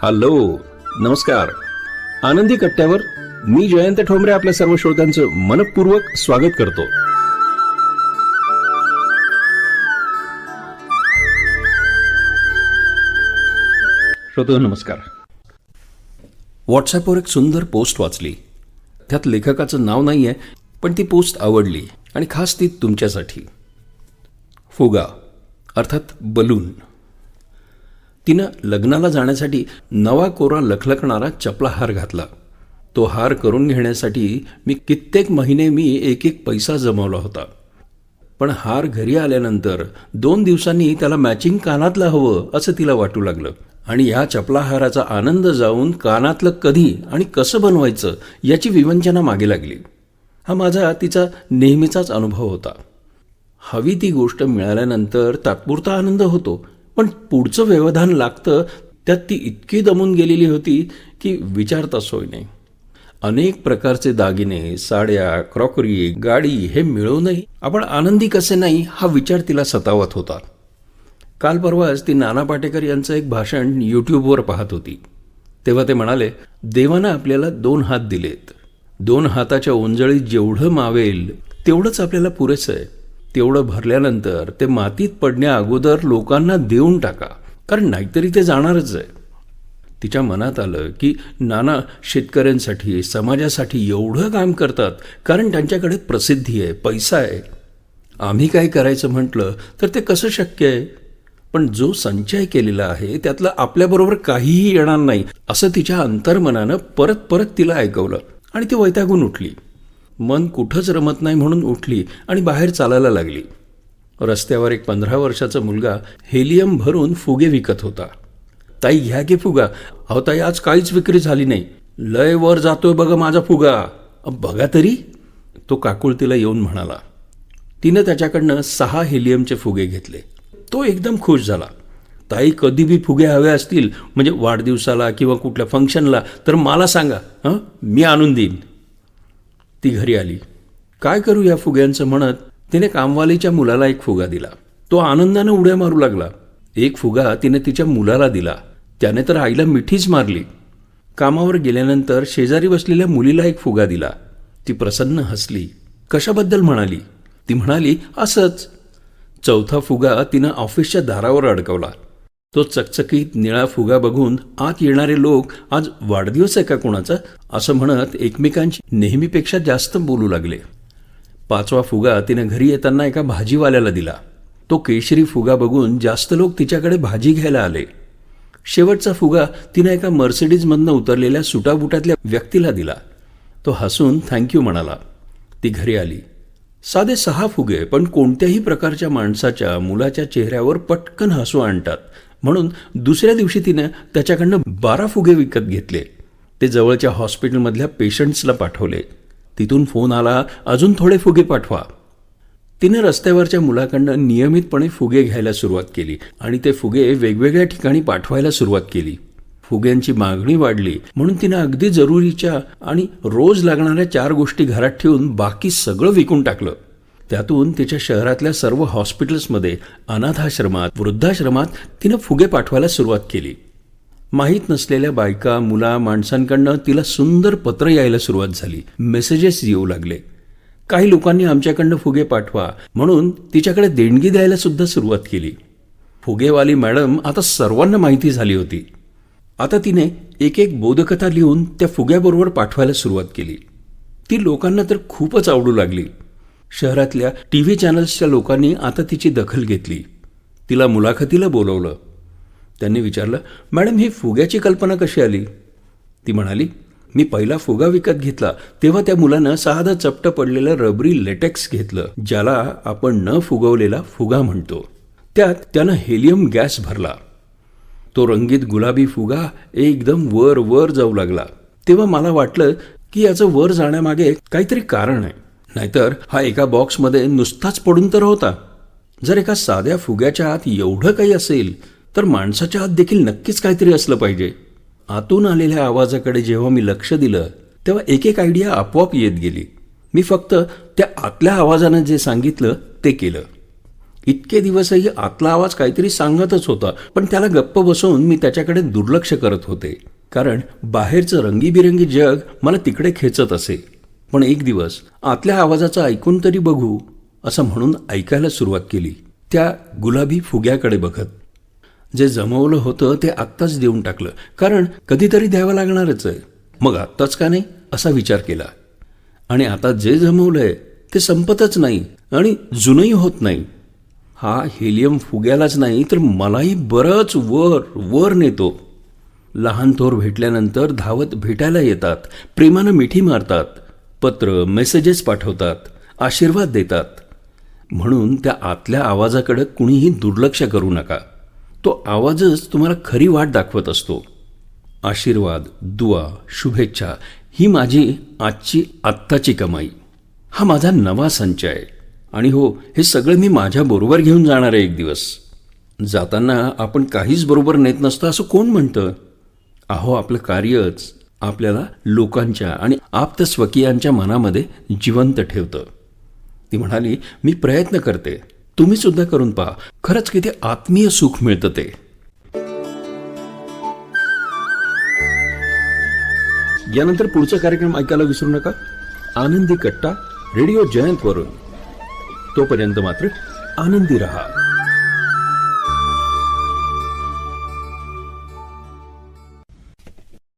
Hello, नमस्कार. आनंदी कट्ट्यावर मी जयंत ठोंबरे आपल्या सर्व श्रोत्यांचं मनपूर्वक स्वागत करतो. श्रोतो नमस्कार. व्हॉट्सॲपवर एक सुंदर पोस्ट वाचली. त्यात लेखकाचं नाव नाही आहे, पण ती पोस्ट आवडली आणि खास ती तुमच्यासाठी. फुगा अर्थात बलून. तिनं लग्नाला जाण्यासाठी नवा कोरा लखलखणारा चपला हार घातला. तो हार करून घेण्यासाठी मी कित्येक महिने एक पैसा जमवला होता. पण हार घरी आल्यानंतर 2 दिवसांनी त्याला मॅचिंग कानातलं हवं असं तिला वाटू लागलं आणि या चपला हाराचा आनंद जाऊन कानातलं कधी आणि कसं बनवायचं याची विवंचना मागे लागली. हा माझा तिचा नेहमीचाच अनुभव होता. हवी ती गोष्ट मिळाल्यानंतर तात्पुरता आनंद होतो, पण पुढचं व्यवधान लागतं त्यात ती इतकी दमून गेलेली होती की विचारता सोय नाही. अनेक प्रकारचे दागिने, साड्या, क्रॉकरी, गाडी हे मिळवूनही आपण आनंदी कसे नाही हा विचार तिला सतावत होता. काल परवाच ती नाना पाटेकर यांचं एक भाषण यूट्यूबवर पाहत होती. तेव्हा ते म्हणाले, देवानं आपल्याला 2 हात दिलेत. 2 हाताच्या ओंजळीत जेवढं मावेल तेवढंच आपल्याला पुरेसं आहे. तेवढं भरल्यानंतर ते मातीत पडण्या अगोदर लोकांना देऊन टाका, कारण नाहीतरी ते जाणारच आहे. तिच्या मनात आलं की नाना शेतकऱ्यांसाठी, समाजासाठी एवढं काम करतात कारण त्यांच्याकडे प्रसिद्धी आहे, पैसा आहे. आम्ही काय करायचं म्हटलं तर ते कसं शक्य आहे? पण जो संचय केलेला आहे त्यातलं आपल्याबरोबर काहीही येणार नाही असं तिच्या अंतर्मनानं परत परत तिला ऐकवलं आणि ती वैतागून उठली. मन कुठंच रमत नाही म्हणून उठली आणि बाहेर चालायला लागली. रस्त्यावर एक 15 वर्षाचा मुलगा हेलियम भरून फुगे विकत होता. ताई घ्या की फुगा. अहो ताई, आज काहीच विक्री झाली नाही. लय वर जातोय बघा माझा फुगा. बघा तरी, तो काकुळतीला येऊन म्हणाला. तिनं त्याच्याकडनं 6 हेलियमचे फुगे घेतले. तो एकदम खुश झाला. ताई, कधी बी फुगे हवे असतील म्हणजे वाढदिवसाला किंवा कुठल्या फंक्शनला तर मला सांगा, मी आणून देईन. ती घरी आली. काय करू या फुग्यांचं म्हणत तिने कामवालीच्या मुलाला एक फुगा दिला. तो आनंदानं उड्या मारू लागला. एक फुगा तिने तिच्या मुलाला दिला. त्याने तर आईला मिठीच मारली. कामावर गेल्यानंतर शेजारी बसलेल्या मुलीला एक फुगा दिला. ती प्रसन्न हसली. कशाबद्दल म्हणाली? ती म्हणाली, असंच. 4था फुगा तिनं ऑफिसच्या दारावर अडकवला. तो चकचकीत निळा फुगा बघून आत येणारे लोक आज वाढदिवस आहे का कोणाचा असं म्हणत एकमेकांची नेहमीपेक्षा जास्त बोलू लागले. 5वा फुगा तिने घरी येताना एका भाजीवाल्याला दिला. तो केशरी फुगा बघून जास्त लोक तिच्याकडे भाजी घ्यायला आले. शेवटचा फुगा तिने एका मर्सिडीजमधनं उतरलेल्या सुटाबुटातल्या व्यक्तीला दिला. तो हसून थँक्यू म्हणाला. ती घरी आली. साधे 6 फुगे, पण कोणत्याही प्रकारच्या माणसाच्या, मुलाच्या चेहऱ्यावर पटकन हसू आणतात म्हणून दुसऱ्या दिवशी तिनं त्याच्याकडनं 12 फुगे विकत घेतले. ते जवळच्या हॉस्पिटलमधल्या पेशंट्सला पाठवले. तिथून फोन आला, अजून थोडे फुगे पाठवा. तिने रस्त्यावरच्या मुलाकडनं नियमितपणे फुगे घ्यायला सुरुवात केली आणि ते फुगे वेगवेगळ्या ठिकाणी पाठवायला सुरुवात केली. फुग्यांची मागणी वाढली म्हणून तिनं अगदी जरुरीच्या आणि रोज लागणाऱ्या 4 गोष्टी घरात ठेवून बाकी सगळं विकून टाकलं. त्यातून तिच्या शहरातल्या सर्व हॉस्पिटल्समध्ये, अनाथाश्रमात, वृद्धाश्रमात तिनं फुगे पाठवायला सुरुवात केली. माहीत नसलेल्या बायका, मुला, माणसांकडनं तिला सुंदर पत्र यायला सुरुवात झाली. मेसेजेस येऊ लागले. काही लोकांनी आमच्याकडनं फुगे पाठवा म्हणून तिच्याकडे देणगी द्यायला सुद्धा सुरुवात केली. फुगेवाली मॅडम आता सर्वांना माहिती झाली होती. आता तिने एक बोधकथा लिहून त्या फुग्याबरोबर पाठवायला सुरुवात केली. ती लोकांना तर खूपच आवडू लागली. शहरातल्या TV चॅनल्सच्या लोकांनी आता तिची दखल घेतली. तिला मुलाखतीला बोलवलं. त्यांनी विचारलं, मॅडम, ही फुग्याची कल्पना कशी आली? ती म्हणाली, मी पहिला फुगा विकत घेतला तेव्हा त्या मुलानं साधं चपटं पडलेलं रबरी लेटेक्स घेतलं, ज्याला आपण न फुगवलेला फुगा म्हणतो. त्यात त्यानं हेलियम गॅस भरला. तो रंगीत गुलाबी फुगा एकदम वर वर जाऊ लागला. तेव्हा मला वाटलं की याचं वर जाण्यामागे काहीतरी कारण आहे. नाहीतर हा एका बॉक्समध्ये नुसताच पडून तर होता. जर एका साध्या फुग्याच्या आत एवढं काही असेल तर माणसाच्या आत देखील नक्कीच काहीतरी असलं पाहिजे. आतून आलेल्या आवाजाकडे जेव्हा मी लक्ष दिलं तेव्हा एक आयडिया आपोआप येत गेली. मी फक्त त्या आतल्या आवाजानं जे सांगितलं ते केलं. इतके दिवसही आतला आवाज काहीतरी सांगतच होता, पण त्याला गप्प बसवून मी त्याच्याकडे दुर्लक्ष करत होते, कारण बाहेरचं रंगीबिरंगी जग मला तिकडे खेचत असे. पण एक दिवस आतल्या आवाजाचं ऐकून तरी बघू असं म्हणून ऐकायला सुरुवात केली, त्या गुलाबी फुग्याकडे बघत. जे जमवलं होतं ते आत्ताच देऊन टाकलं, कारण कधीतरी द्यावं लागणारच आहे. मग आत्ताच का नाही असा विचार केला. आणि आता जे जमवलंय ते संपतच नाही आणि जुनंही होत नाही. हा हेलियम फुग्यालाच नाही तर मलाही बरंच वर वर नेतो. लहान थोर भेटल्यानंतर धावत भेटायला येतात, प्रेमानं मिठी मारतात, पत्र मेसेजेस पाठवतात, आशीर्वाद देतात. म्हणून त्या आतल्या आवाजाकडे कुणीही दुर्लक्ष करू नका. तो आवाजच तुम्हाला खरी वाट दाखवत असतो. आशीर्वाद, दुआ, शुभेच्छा ही माझी आत्ताची कमाई. हा माझा नवा संचय आहे. आणि हो, हे सगळं मी माझ्या बरोबर घेऊन जाणार आहे एक दिवस. जाताना आपण काहीच बरोबर नेत नसतं असं कोण म्हणतं? अहो, आपलं कार्यच आपल्याला लोकांच्या आणि आप्तस्वकीयांच्या मनामध्ये जिवंत ठेवतं. ती म्हणाली, मी प्रयत्न करते, तुम्ही सुद्धा करून पहा. खरंच किती आत्मीय सुख मिळतं ते. यानंतर पुढचा कार्यक्रम ऐकायला विसरू नका, आनंदी कट्टा रेडिओ जयंतवरून. तोपर्यंत मात्र आनंदी रहा.